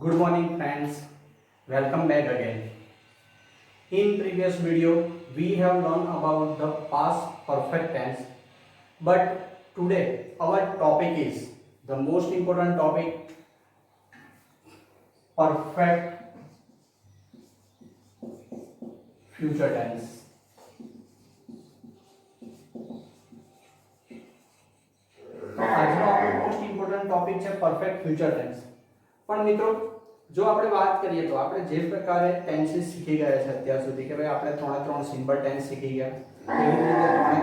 Good morning friends, welcome back again. In previous video we have learned about the past perfect tense, but today our topic is the most important topic, perfect future tense. તો આજનો આપણો most important topic છે perfect future tense. પણ મિત્રો જો આપણે વાત કરીએ તો આપણે જે પ્રકારે ટેન્સીસ શીખી ગયા છે અત્યાર સુધી કે ભાઈ આપણે ત્રણ સિમ્પલ ટેન્સ શીખી ગયા, એવી રીતે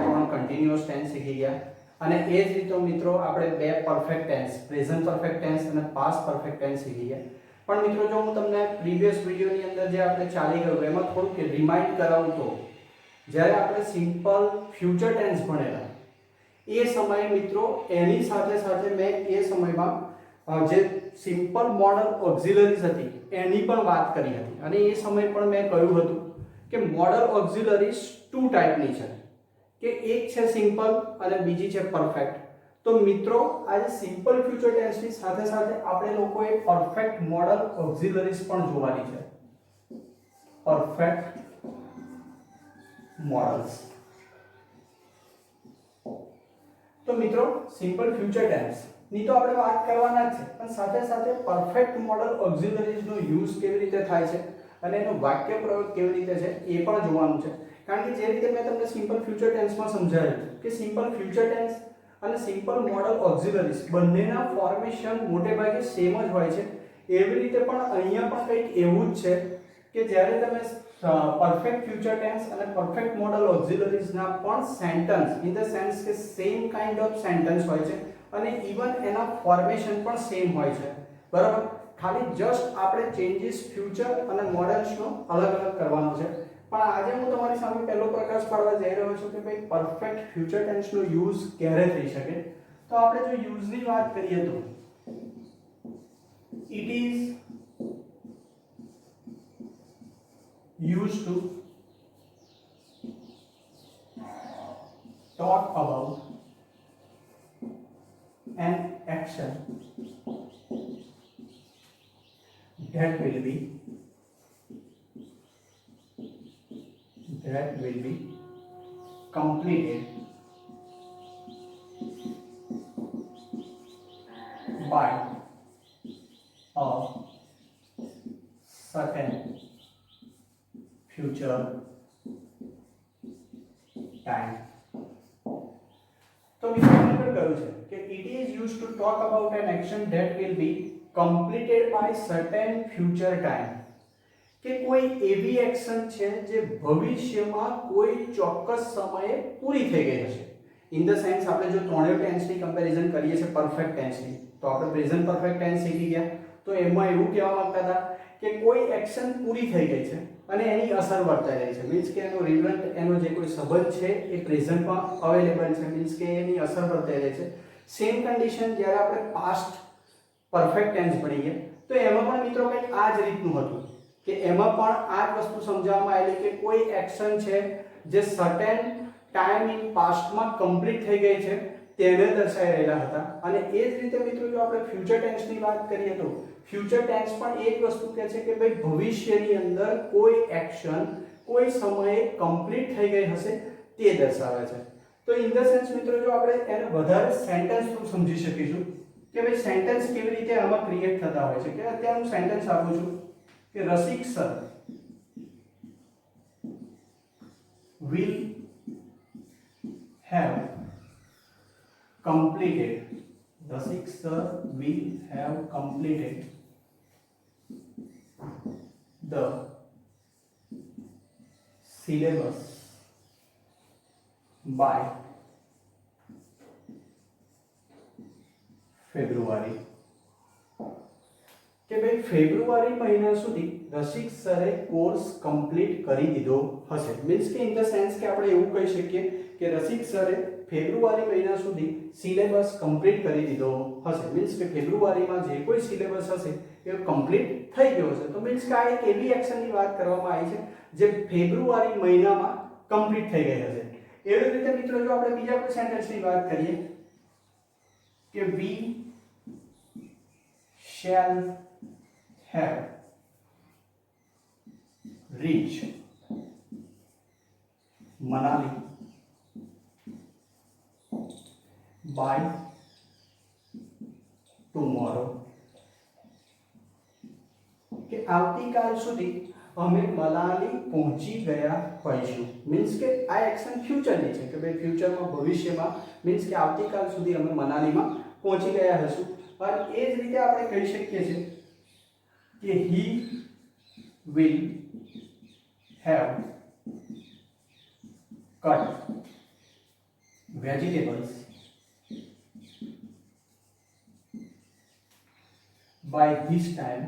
ત્રણ કન્ટિન્યુઅસ ટેન્સ શીખી ગયા, અને એ જ રીતે મિત્રો આપણે બે perfect tense, present perfect tense અને પાસ્ટ પરફેક્ટ ટેન્સ શીખી ગયા. પણ મિત્રો જો હું તમને પ્રીવિયસ વિડિયોની અંદર જે આપણે ચાલી ગયું એમાં થોડુંક રિમાઇન્ડ કરાવું તો જ્યારે આપણે સિમ્પલ ફ્યુચર ટેન્સ ભણેલા એ સમયે મિત્રો એની સાથે સાથે મેં એ સમયમાં જે સિમ્પલ મોડલ ઓક્ઝિલરીઝ હતી એની પણ વાત કરી હતી, અને એ સમય પણ મેં કહ્યું હતું કે મોડલ ઓક્ઝિલરીઝ ટુ ટાઈપની છે, કે એક છે સિમ્પલ અને બીજી છે પરફેક્ટ. તો મિત્રો આજે સિમ્પલ ફ્યુચર ટેન્સની સાથે સાથે આપણે લોકોએ પરફેક્ટ મોડલ ઓક્ઝિલરીઝ પણ જોવાની છે. Perfect models. તો મિત્રો સિમ્પલ ફ્યુચર ટેન્સ ની તો આપણે વાત કરવાના જ છે, પણ સાથે સાથે પરફેક્ટ મોડલ ઓક્ઝિલરીઝ નો યુઝ કેવી રીતે થાય છે અને એનો વાક્ય પ્રયોગ કેવી રીતે છે એ પણ જોવાનું છે. કારણ કે જે રીતે મેં તમને સિમ્પલ ફ્યુચર ટેન્સમાં સમજાવ્યું કે સિમ્પલ ફ્યુચર ટેન્સ અને સિમ્પલ મોડલ ઓક્ઝિલરીઝ બંનેના ફોર્મેશન મોટે ભાગે સેમ જ હોય છે. એવી રીતે પણ અહીંયા પણ કંઈક એવું જ છે કે જ્યારે તમે પરફેક્ટ ફ્યુચર ટેન્સ અને પરફેક્ટ મોડલ ઓક્ઝિલરીઝ ના પણ સેન્ટેન્સ ઇન ધ સેન્સ કે સેમ કાઇન્ડ ઓફ સેન્ટેન્સ હોય છે અને ઇવન એના ફોર્મેશન પણ સેમ હોય છે, બરાબર. ખાલી જસ્ટ આપણે ચેન્જીસ ફ્યુચર અને મોડલ્સનો અલગ અલગ કરવાનો છે. પણ આજે હું તમારી સામે પહેલો પ્રકાશ પાડવા જઈ રહ્યો છું કે ભાઈ પરફેક્ટ ફ્યુચર ટેન્સનો યુઝ ક્યારે થઈ શકે. તો આપણે જો યુઝની વાત કરીએ તો it is used to talk about an action that will be completed by a certain future time. તો મિત્રો આગળ કહ્યું છે કે it is used to talk about an action that will be completed by certain future time. કે કોઈ એવી action છે જે ભવિષ્યમાં કોઈ ચોક્કસ સમયે પૂરી થઈ ગઈ હશે. ઇન ધ સેન્સ આપણે જો ત્રણેય ટેન્સની કમ્પેરિઝન કરીએ છીએ પરફેક્ટ ટેન્સની, તો આપણે પ્રેઝન્ટ પરફેક્ટ ટેન્સ શીખી ગયા, તો એમાં એવું કહેવા માંગતા હતા કે કોઈ એક્શન પૂરી થઈ ગઈ છે અને એની અસર વર્તાઈ રહી છે. મીન્સ કે એનો રિઝલ્ટ, એનો જે કોઈ સંબંધ છે એ પ્રેઝન્ટમાં અવેલેબલ છે, મીન્સ કે એની અસર વર્તાઈ રહી છે. સેમ કન્ડિશન જ્યારે આપણે પાસ્ટ પરફેક્ટ ટેન્સ ભણીએ તો એમાં પણ મિત્રો કંઈક આ જ રીતનું હતું કે એમાં પણ આ જ વસ્તુ સમજાવવામાં આવેલી કે કોઈ એક્શન છે જે સર્ટેન ટાઈમ ઇન પાસ્ટમાં કમ્પ્લીટ થઈ ગઈ છે તેને દર્શાવી રહેલા હતા. અને એ જ રીતે મિત્રો જો આપણે ફ્યુચર ટેન્સની વાત કરીએ તો ફ્યુચર ટેન્સ પણ એ જ વસ્તુ કહે છે કે ભાઈ ભવિષ્યની અંદર કોઈ એક્શન કોઈ સમયે કમ્પ્લીટ થઈ ગઈ હશે તે દર્શાવે છે. તો ઇન ધ સેન્સ મિત્રો જો આપણે એને વધારે સેન્ટેન્સ થ્રુ સમજી શકીશું કે ભાઈ સેન્ટેન્સ કેવી રીતે આમાં ક્રિએટ થતા હોય છે. કે અત્યારે હું સેન્ટેન્સ આપું છું કે રસિક sir will have completed the syllabus by February. કે ભાઈ ફેબ્રુઆરી મહિના સુધી રસિક સરે કોર્સ કમ્પ્લીટ કરી દીધો હશે. મીન્સ કે ઇન ધ સેન્સ કે આપણે એવું કહી શકીએ કે રસિક સરે ફેબ્રુઆરી મહિના સુધી સિલેબસ કમ્પ્લીટ કરી દીધો હશે. મીન્સ કે ફેબ્રુઆરીમાં જે કોઈ સિલેબસ હશે એ કમ્પ્લીટ થઈ ગયો હશે. તો મીન્સ કે આ એક એવી એક્શનની વાત કરવામાં આવી છે જે ફેબ્રુઆરી મહિનામાં કમ્પ્લીટ થઈ ગઈ હશે. એવી રીતે મિત્રો જો આપણે બીજા કોઈ સેન્ટેન્સની વાત કરીએ કે we shall have reached Manali by tomorrow. કે આવતીકાલ સુધી અમે મનાલી પહોંચી ગયા હોઈશું. મીન્સ કે આ એક્શન ફ્યુચરની છે કે ભાઈ ફ્યુચરમાં ભવિષ્યમાં મીન્સ કે આવતીકાલ સુધી અમે મનાલીમાં પહોંચી ગયા હશું. અને એ જ રીતે આપણે કહી શકીએ છીએ કે he will have cut vegetables by this time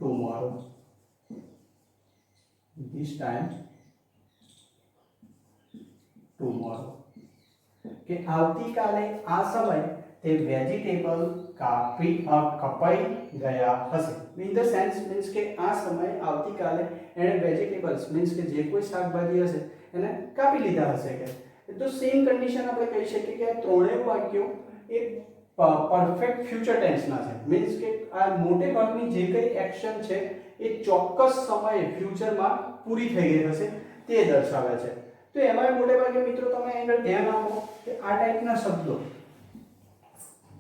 tomorrow. This time tomorrow. કે આવતીકાલે આ સમય તે વેજીટેબલ કપાઈ ગયા હશે. ઇન ધ સેન્સ મીન્સ કે આ સમય આવતીકાલે એણે વેજીટેબલ્સ મીન્સ કે જે કોઈ શાકભાજી હશે એને કાપી લીધા હશે. કે તો સેમ કન્ડિશન આપણે કહી શકીએ કે આ ત્રણેય વાક્યો એ પરફેક્ટ ફ્યુચર ટેન્સના છે. મીન્સ કે આ મોટે ભાગની જે કંઈ એક્શન છે એ ચોક્કસ સમયે ફ્યુચરમાં પૂરી થઈ ગઈ હશે તે દર્શાવે છે. તો એમાં મોટે ભાગે મિત્રો તમે આગળ ધ્યાન આપો કે આ ટાઈપના શબ્દો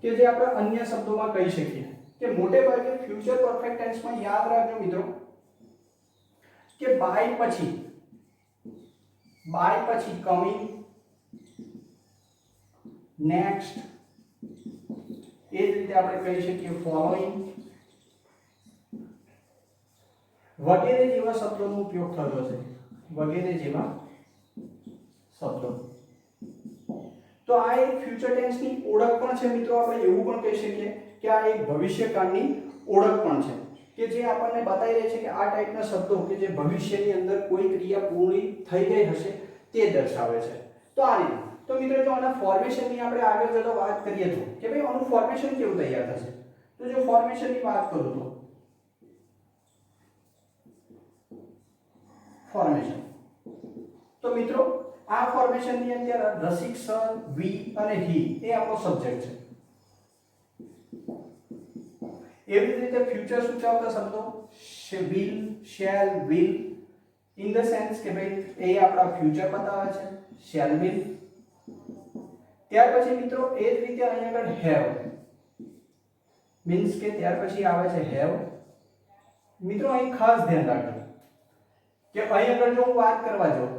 કે જે આપણે અન્ય શબ્દોમાં કહી શકીએ કે મોટે ભાગે ફ્યુચર પરફેક્ટ ટેન્સમાં યાદ રાખજો મિત્રો કે બાય પછી કમિંગ, નેક્સ્ટ, એ જ રીતે આપણે કહી શકીએ ફોલોઈંગ વગેરે જેવા શબ્દોનો ઉપયોગ થતો છે. વગેરે જેવા શબ્દો. તો આ એક ફ્યુચર ટેન્સની ઓળખ પણ છે મિત્રો. આપણે એવું પણ કહી શકીએ કે આ એક ભવિષ્યકાળની ઓળખ પણ છે કે જે આપણને બતાવી રહી છે કે આ ટાઈપના શબ્દો કે જે ભવિષ્યની અંદર કોઈ ક્રિયા પૂરી થઈ ગઈ હશે તે દર્શાવે છે. તો આ રીતે તો મિત્રો જો આના ફોર્મેશનની આપણે આગળ જતો વાત કરીએ તો કે ભાઈ આનું ફોર્મેશન કેવું તૈયાર થશે. તો જો ફોર્મેશનની વાત કરું તો ફોર્મેશન તો મિત્રો આ ફોર્મેશનની અંદર રસિક, સર, વી અને હી એ આપણો સબ્જેક્ટ છે. એવી જ રીતે ફ્યુચર સૂચવતા શબ્દો will, shall, will in the sense કે ભાઈ એ આપણા ફ્યુચર બતાવે છે. Shall, will. ત્યાર પછી મિત્રો એ જ રીતે અહીં આગળ હેવ મીન્સ કે ત્યાર પછી આવે છે હેવ. મિત્રો અહીં ખાસ ધ્યાન રાખજો કે અહીં આગળ જો હું વાત કરવા જાઉં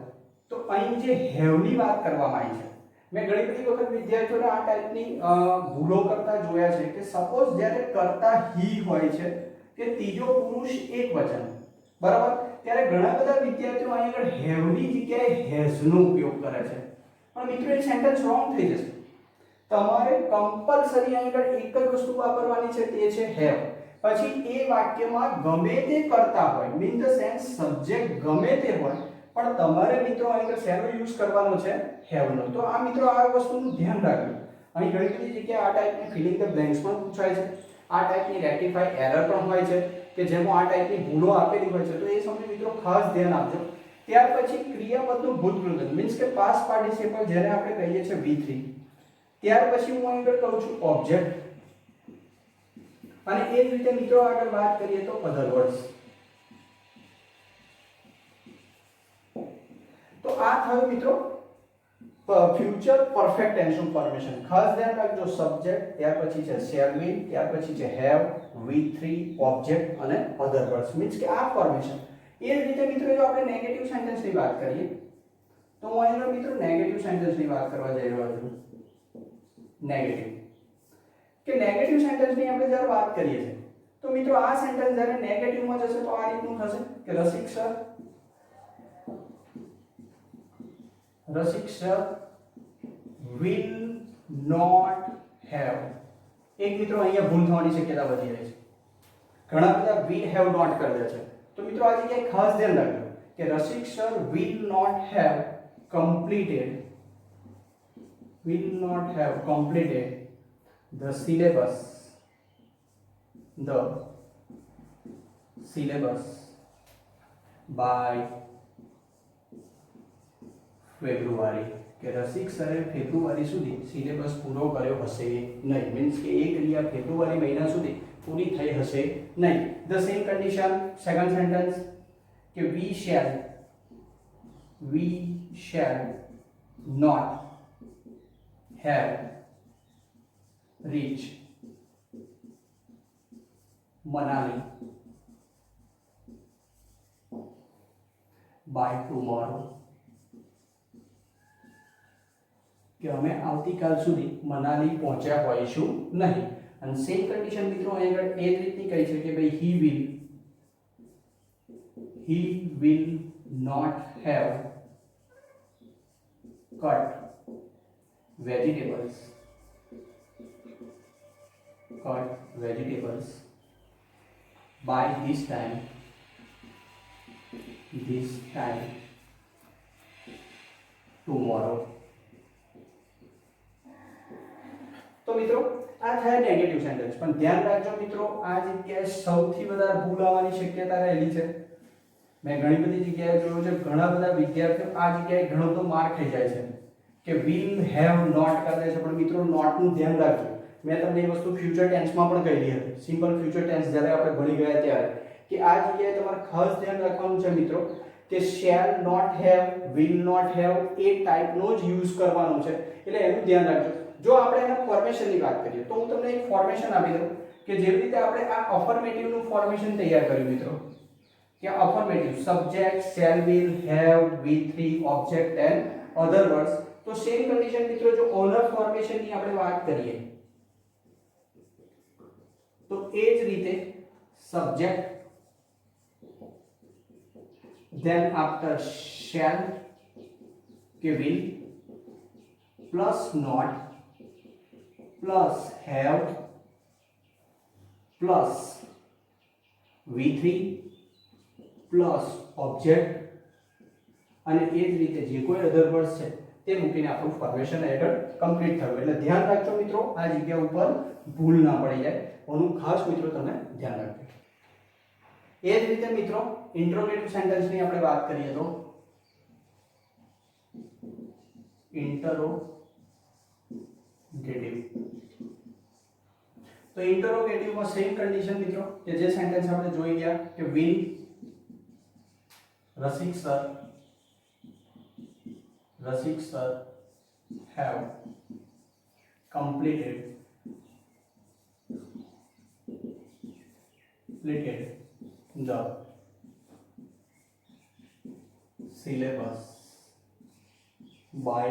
તો અહીં જે હેવની વાત કરવામાં આવી છે. મેં ઘણી બધી વખત વિદ્યાર્થીઓને આ ટાઈપની ભૂલો કરતા જોયા છે કે સપોઝ જ્યારે કરતા હી હોય છે કે ત્રીજો પુરુષ એક વચન બરાબર, ત્યારે ઘણા બધા વિદ્યાર્થીઓ અહીં આગળ હેવની જગ્યાએ હેઝનો ઉપયોગ કરે છે. પણ મિત્રો એ સેન્ટેન્સ રોંગ થઈ જશે. તમારે કમ્પલસરી અહીં આગળ એક જ વસ્તુ વાપરવાની છે તે છે હેવ. પછી એ વાક્યમાં ગમે તે કરતા હોય મીન ધ સેન્સ સબ્જેક્ટ ગમે તે હોય પણ તમારે મિત્રો અહીં આગળ શેનો યુઝ કરવાનો છે હેવનો. તો આ મિત્રો આ વસ્તુનું ધ્યાન રાખજો. અહીં ઘણી બધી જગ્યાએ આ ટાઈપની ફિલિંગ ધ બ્લેન્ક્સ પણ પૂછાય છે. આ ટાઈપની રેક્ટિફાઈ એરર પણ હોય છે કે જેમાં આ ટાઈપની ભૂલો આપેલી હોય છે. તો એ સમયે મિત્રો ખાસ ધ્યાન આપજો. ત્યાર પછી ક્રિયાપદનું ભૂતપૂર્વ મીન્સ કે પાસ્ટ પાર્ટિસિપલ જેને આપણે કહીએ છીએ V3. ત્યાર પછી હું અહીં આગળ કહું છું ઓબ્જેક્ટ અને એ જ રીતે મિત્રો આગળ વાત કરીએ તો અધર વર્ડ્સ. તો આ થયું મિત્રો ફ્યુચર પરફેક્ટ ટેન્સનું ફોર્મેશન. ખાસ ધ્યાન રાખજો સબ્જેક્ટ, ત્યાર પછી છે શેલ, વિલ, ત્યાર પછી છે હેવ, V3, ઓબ્જેક્ટ અને અધર વર્ડ્સ મીન્સ કે આ ફોર્મેશન. એ જ રીતે મિત્રો જો આપણે નેગેટિવ સેન્ટેન્સની વાત કરીએ તો હું અહીંયા મિત્રો નેગેટિવ સેન્ટેન્સની વાત કરવા જઈ રહ્યો છું. નેગેટિવ કે નેગેટિવ સેન્ટેન્સની આપણે જ્યારે વાત કરીએ છીએ તો મિત્રો આ સેન્ટેન્સ જ્યારે નેગેટિવમાં જશે તો આ રીતનું થશે કે રસિક સર will not have. એક મિત્રો અહીંયા ભૂલ થવાની શક્યતા વધી રહી છે. ઘણા બધા will have not કરી દે છે. તો મિત્રો આ જગ્યાએ ખાસ ધ્યાન રાખજો કે રસિક sir will not have completed the syllabus by February. કે રસિક સરે ફેબ્રુઆરી સુધી સિલેબસ પૂરો કર્યો હશે નહીં, મીન્સ કે એ ક્રિયા ફેબ્રુઆરી મહિના સુધી પૂરી થઈ હશે નહીં. The same condition second sentence કે we shall not have reached Manali by tomorrow. કે અમે આવતીકાલ સુધી મનાલી પહોંચ્યા હોઈશું નહીં. અને સેમ કન્ડિશન મિત્રો અહીં આગળ એ જ રીતની કહી છે કે ભાઈ he will not have cut vegetables by this time tomorrow. તો મિત્રો આ થાય નેગેટિવ સેન્ટેન્સ, પણ ધ્યાન રાખજો મિત્રો આ જગ્યાએ સૌથી વધારે ભૂલ આવવાની શક્યતા રહેલી છે. મેં ઘણી બધી જગ્યાએ જોયું છે ઘણા બધા વિદ્યાર્થીઓ આ જગ્યાએ ઘણો બધો માર્ક થઈ જાય છે કે will have not કરી દે છે, પણ મિત્રો નોટ નું ધ્યાન રાખજો. મેં તમને એ વસ્તુ ફ્યુચર ટેન્સમાં પણ કહેલી હતી, સિમ્પલ ફ્યુચર ટેન્સ જ્યારે આપણે ભણી ગયા ત્યારે, કે આ જગ્યાએ તમારે ખાસ ધ્યાન રાખવાનું છે મિત્રો કે shall not have, will not have એ ટાઈપનો જ યુઝ કરવાનો છે, એટલે એનું ધ્યાન રાખજો. જો આપણે એના ફોર્મેશનની વાત કરીએ તો હું તમને એક ફોર્મેશન આપી દઉં કે જેવી રીતે આપણે આ અફર્મેટિવ નું ફોર્મેશન તૈયાર કર્યું મિત્રો, કે affirmative subject shall, will, have, V3 object and other words. તો સેમ કન્ડિશન મિત્રો જો ઓનર ફોર્મેશન ની આપણે વાત કરીએ તો એ જ રીતે સબ્જેક્ટ, then after shall કે will plus not plus have plus V3 plus object અને એ જ રીતે જે કોઈ અધર વર્ડ્સ છે તે મૂકીને આપણું ફોર્મેશન આગળ કમ્પ્લીટ થયું. એટલે ધ્યાન રાખજો મિત્રો આ જગ્યા ઉપર ભૂલ ના પડી જાય, એનું ખાસ મિત્રો તમે ધ્યાન રાખજો. એ જ રીતે મિત્રો ઇન્ટ્રોગેટિવ સેન્ટેન્સની આપણે વાત કરીએ તો ઇન્ટરોગેટિવ. તો ઇન્ટરોગેટિવમાં સેમ કન્ડિશન મિત્રો કે જે સેન્ટેન્સ આપણે જોઈ ગયા કે will Rasik sir have completed the syllabus by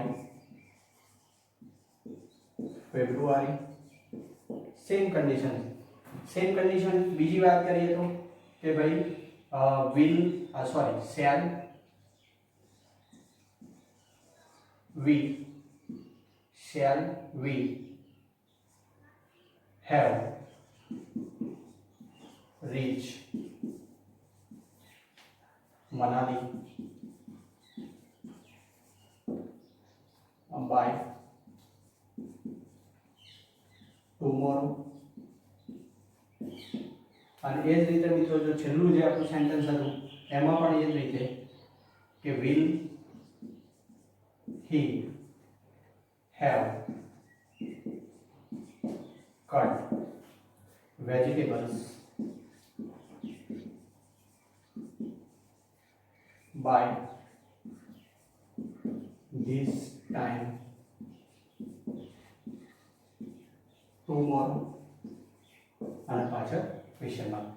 February. Same condition બીજી વાત કરીએ તો કે ભાઈ shall we have reached Manali by tomorrow. અને એ જ રીતે મિત્રો જો છેલ્લું જે આપણું સેન્ટેન્સ હતું એમાં પણ એ જ રીતે કે will he have cut vegetables by this time tomorrow અને પાછળ ક્વેશ્ચન માર્ક.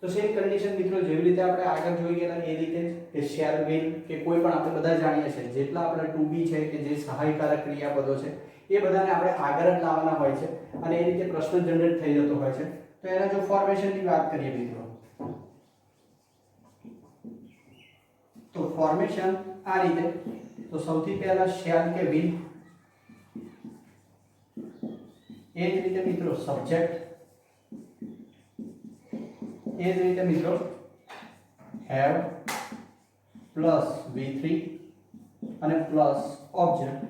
તો સેમ કન્ડિશન મિત્રો જેવી રીતે આપણે આગળ જોઈ ગયા એ રીતે કે શેલ, વિલ કે કોઈ પણ આપણે બધા જાણીએ છીએ જેટલા આપણે ટુ બી છે કે જે સહાયકારક ક્રિયાપદો છે એ બધાને આપણે આગળ જ લાવવાના હોય છે અને એ રીતે પ્રશ્ન જનરેટ થઈ જતો હોય છે. તો એના જો ફોર્મેશનની વાત કરીએ મિત્રો તો ફોર્મેશન આ રીતે, તો સૌથી પહેલા શેલ કે વિલ, એ જ રીતે મિત્રો સબ્જેક્ટ, એ જ રીતે મિત્રો have પ્લસ V3 અને પ્લસ ઓબ્જેક્ટ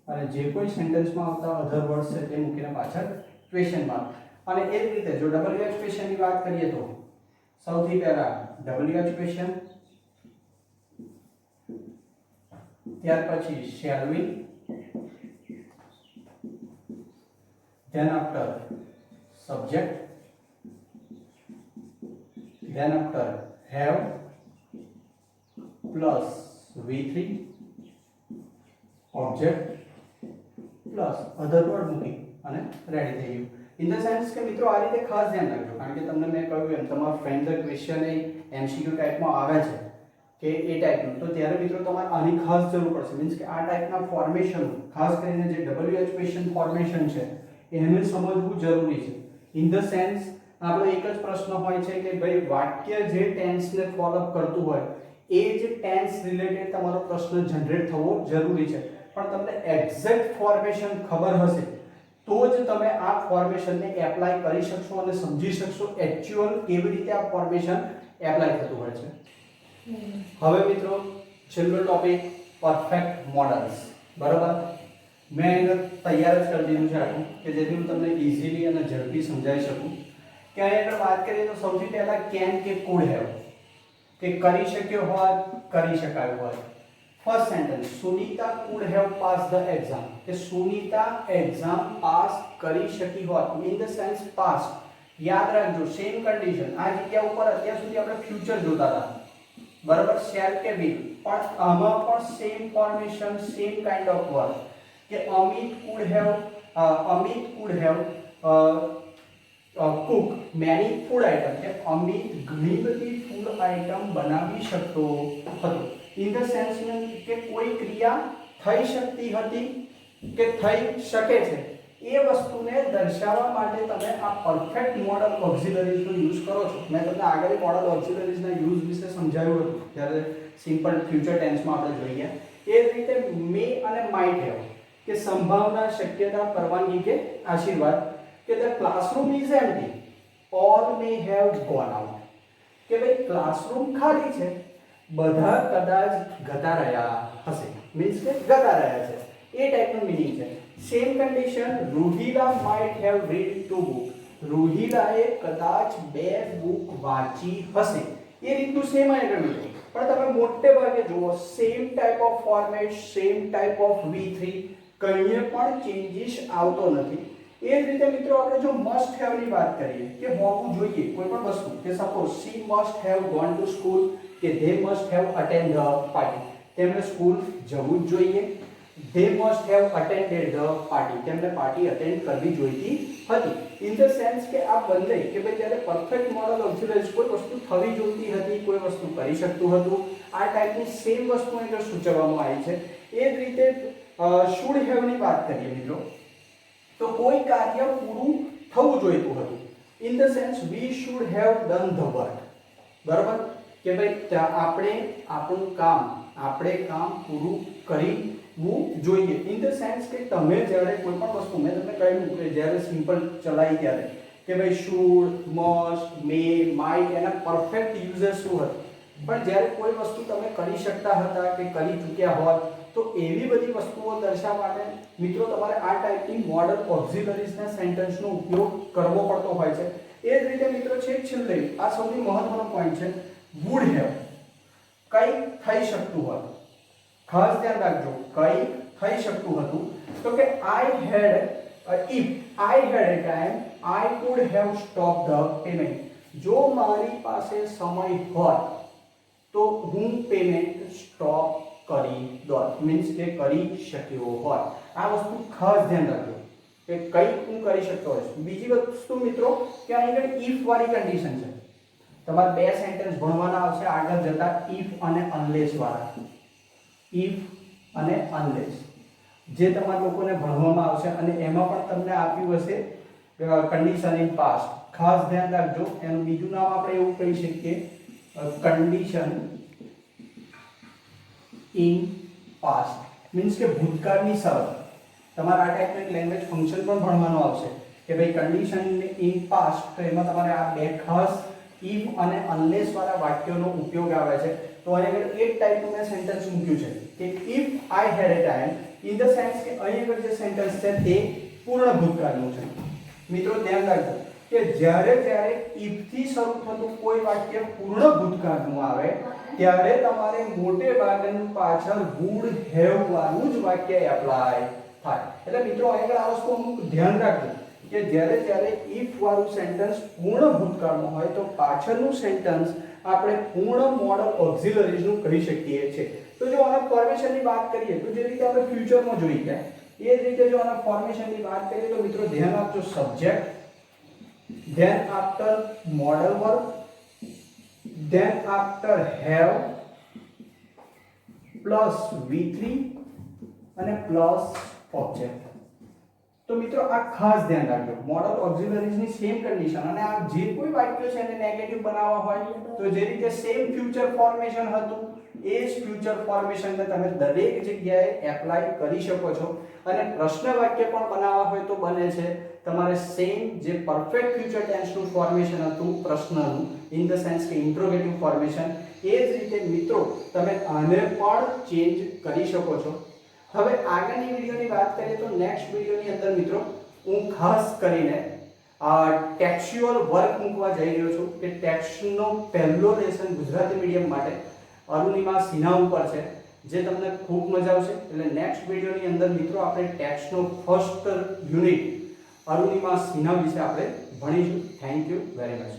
અને જે કોઈ સેન્ટેન્સમાં આવતા અધર વર્ડ્સ છે તે મૂકીને પાછળ ક્વેશ્ચન માર્ક. અને એ જ રીતે જો WH ક્વેશ્ચનની વાત કરીએ તો સૌથી પહેલા WH ક્વેશ્ચન, ત્યાર પછી shall we, then after subject, then after have plus V3 object plus other word મૂકી અને રેડી થઈ ગયું. ઇન ધ સેન્સ કે મિત્રો આ રીતે ખાસ ધ્યાન રાખજો, કારણ કે તમને મેં કહ્યું એમ તમારા ફ્રેન્ડ ક્વેશ્ચન એ MCQ ટાઈપમાં આવે છે કે એ ટાઈપનું, તો ત્યારે મિત્રો તમારે આની ખાસ જરૂર પડશે. મીન્સ કે આ ટાઈપના ફોર્મેશન, ખાસ કરીને જે WH ક્વેશ્ચન ફોર્મેશન છે એને સમજવું જરૂરી છે. ઇન ધ સેન્સ આપણો એક જ પ્રશ્ન હોય છે કે ભાઈ વાક્ય જે ટેન્સને ફોલોઅપ કરતું હોય એ જ ટેન્સ રિલેટેડ તમારો પ્રશ્ન જનરેટ થવો જરૂરી છે. પણ તમને એક્ઝેક્ટ ફોર્મેશન ખબર હશે તો જ તમે આ ફોર્મેશનને એપ્લાય કરી શકશો અને સમજી શકશો એક્ચ્યુઅલ કેવી રીતે આ ફોર્મેશન એપ્લાય થતું હોય છે. હવે મિત્રો છેલ્લો ટોપિક પરફેક્ટ મોડલ્સ. બરાબર, મેં એને તૈયાર જ કરી દીધું છે આખું કે જેથી હું તમને ઇઝીલી અને ઝડપી સમજાવી શકું. કે અહીં આગળ વાત કરીએ તો સૌથી પહેલા કેન કે કુડ હેવ, કે કરી શક્યો હોત, કરી શકાયું હોત. First sentence, Sunita could have pass the exam, કે સુનીતા એક્ઝામ પાસ કરી શકી હોત. In the sense past. યાદ રાખજો સેમ કન્ડિશન, આ જગ્યા ઉપર અત્યાર સુધી આપણે ફ્યુચર જોતા હતા. બરાબર, શેલ કે વિલ, પણ આમાં પણ same formation, same kind of word કે Amit could have cook many food item, કે અમિત ઘણી બધી ફૂડ આઇટમ બનાવી શકતો હતો. ઇન ધ સેન્સ કે કોઈ ક્રિયા થઈ શકતી હતી કે થઈ શકે છે એ વસ્તુને દર્શાવવા માટે તમે આ પરફેક્ટ મોડલ ઓક્ઝિલરીઝનો યુઝ કરો છો. મેં તમને આગળ મોડલ ઓક્ઝિલરીઝના યુઝ વિશે સમજાવ્યું હતું જ્યારે સિમ્પલ ફ્યુચર ટેન્સમાં આપણે જોઈએ. એ જ રીતે મે અને માઇટ હેવ, કે સંભાવના, શક્યતા, પરવાનગી કે આશીર્વાદ, કે the classroom is empty, all may have gone out, કે ભાઈ ક્લાસરૂમ ખાલી છે, બધા કદાચ ગતા રહ્યા હશે. મીન્સ કે ગતા રહ્યા છે, એ ટાઈપનું મીનિંગ છે. Same condition, Ruhila might have read 2 books, રૂહિલાએ કદાચ 2 બુક વાંચી હશે. એ રીતનું સેમ આગળ મિત્રો, પણ તમે મોટે ભાગે જુઓ same type of format, same type of V3, કંઈ પણ ચેન્જીસ આવતો નથી. એ જ રીતે મિત્રો આપણે જો મસ્ટ હેવ ની વાત કરીએ કે હોવું જોઈએ કોઈ પણ વસ્તુ, કે suppose she must have gone to school, કે they must have attend the party, તેમણે સ્કૂલ જવું જ જોઈએ. They must have attended the party, તેમણે પાર્ટી અટેન્ડ કરવી જોઈતી હતી. ઇન ધ સેન્સ કે આ બંને કે ભાઈ જ્યારે પરફેક્ટ મોડલ ઓક્ઝિલરીઝ કોઈ વસ્તુ થવી જોઈતી હતી, કોઈ વસ્તુ કરી શકતું હતું, આ ટાઈપની સેમ વસ્તુ અહીં સૂચવવામાં આવી છે. એ જ રીતે શુડ હેવ ની વાત કરીએ મિત્રો, તો કોઈ કાર્ય પૂરું થવું જોઈતું હતું. In the sense we should have done the work. બરાબર, કે ભાઈ આપણે કામ પૂરું કરવું જોઈએ. ઇન ધ સેન્સ કે તમે જ્યારે કોઈ પણ વસ્તુ, મેં તમને કહ્યું કે જ્યારે સિમ્પલ ચલાવી ત્યારે કે ભાઈ શુડ, મસ્ટ, મે, માઇટ એના પરફેક્ટ યુઝર્સ શું હતા, પણ જ્યારે કોઈ વસ્તુ તમે કરી શકતા હતા કે કરી ચૂક્યા હોત તો એવી બધી વસ્તુઓ દર્શાવવા માટે મિત્રો તમારે આ ટાઈપની મોડલ ઓક્ઝિલરીઝના સેન્ટેન્સનો ઉપયોગ કરવો પડતો હોય છે. એ જ રીતે મિત્રો છેક છેલ્લે આ સૌથી મહત્વનો પોઈન્ટ છે, વુડ હેવ, કંઈક થઈ શકતું હતું. ખાસ ધ્યાન રાખજો, કંઈક થઈ શકતું હતું. તો કે if I had a time I could have stopped the payment, જો મારી પાસે સમય હોત તો હું પેમેન્ટ સ્ટોપ કરી દોત. મીન્સ કે કરી શક્યો હોત. આ વસ્તુ ખાસ ધ્યાન રાખજો કે કંઈક હું કરી શકતો હોઈશ. બીજી વસ્તુ મિત્રો કે અહીં આગળ ઇફ વાળી કન્ડિશન છે. તમારે બે સેન્ટેન્સ ભણવાના આવશે આગળ જતા, ઇફ અને અનલેસ વાળા. ઇફ અને અનલેસ જે તમારા લોકોને ભણવામાં આવશે અને એમાં પણ તમને આપ્યું હશે કન્ડિશન ઇન પાસ્ટ. ખાસ ધ્યાન રાખજો, એનું બીજું નામ આપણે એવું કહી શકીએ કન્ડિશન ઇન પાસ્ટ. મીન્સ કે ભૂતકાળની શરત. તમારે આ ટાઈપનું એક લેંગ્વેજ ફંક્શન પણ ભણવાનું આવશે કે ભાઈ કન્ડિશન ઇન પાસ્ટ, તો એમાં તમારે આ બે ખાસ ઇફ અને અનલેસ વાળા વાક્યોનો ઉપયોગ આવે છે. તો અહીં આગળ એક ટાઈપનું મેં સેન્ટેન્સ મૂક્યું છે કે if I had a time, in the sense કે અહીં આગળ જે સેન્ટેન્સ છે તે પૂર્ણ ભૂતકાળનું છે. મિત્રો ધ્યાન રાખજો, કે જ્યારે if થી શરૂ થતું કોઈ વાક્ય પૂર્ણ ભૂતકાળનું આવે ત્યારે તમારે મોટે ભાગનું પાછળ would have વાળું જ વાક્ય એપ્લાય થાય. એટલે મિત્રો આગળ આ વસ્તુ અમુક ધ્યાન રાખજો કે જ્યારે if વાળું સેન્ટેન્સ પૂર્ણ ભૂતકાળમાં હોય તો પાછળનું સેન્ટેન્સ આપણે પૂર્ણ મોડલ ઓક્ઝિલરીઝ નું કહી શકીએ છીએ. તો જો આના ફોર્મેશનની વાત કરીએ તો જે રીતે આપણે ફ્યુચરમાં જોઈ ગયા એ જ રીતે જો આના ફોર્મેશનની વાત કરીએ તો મિત્રો ધ્યાન આપજો subject, then after modal verb, then after have plus V3 અને plus object. તો મિત્રો આ ખાસ ધ્યાન રાખજો મોડલ ઓક્ઝિલરીઝ ની સેમ કન્ડિશન અને આ જે કોઈ વાક્ય છે એને નેગેટિવ બનાવવા હોય તો જે રીતે સેમ ફ્યુચર ફોર્મેશન હતું એ જ ફ્યુચર ફોર્મેશનને તમે દરેક જગ્યાએ એપ્લાય કરી શકો છો અને પ્રશ્ન વાક્ય પણ બનાવવા હોય તો બને છે. તમારે સેમ જે પરફેક્ટ ફ્યુચર ટેન્સનું ફોર્મેશન હતું પ્રશ્નનું ઇન ધ સેન્સ કે ઇન્ટ્રોગેટિવ ફોર્મેશન એ જ રીતે મિત્રો તમે આને પણ ચેન્જ કરી શકો છો. હવે આગળની વિડિયોની વાત કરીએ તો નેક્સ્ટ વિડિયોની અંદર મિત્રો હું ખાસ કરીને ટેક્સ્ચ્યુઅલ વર્ક મૂકવા જઈ રહ્યો છું કે ટેક્સ્ટનો પહેલો લેસન ગુજરાતી મીડિયમ માટે અરુણિમા સિન્હા ઉપર છે જે તમને ખૂબ મજા આવશે. એટલે નેક્સ્ટ વિડિયોની અંદર મિત્રો આપણે ટેક્સ્ટનો ફર્સ્ટ યુનિટ અરુણિમા સિન્હા વિશે આપણે ભણીશું. Thank you very much.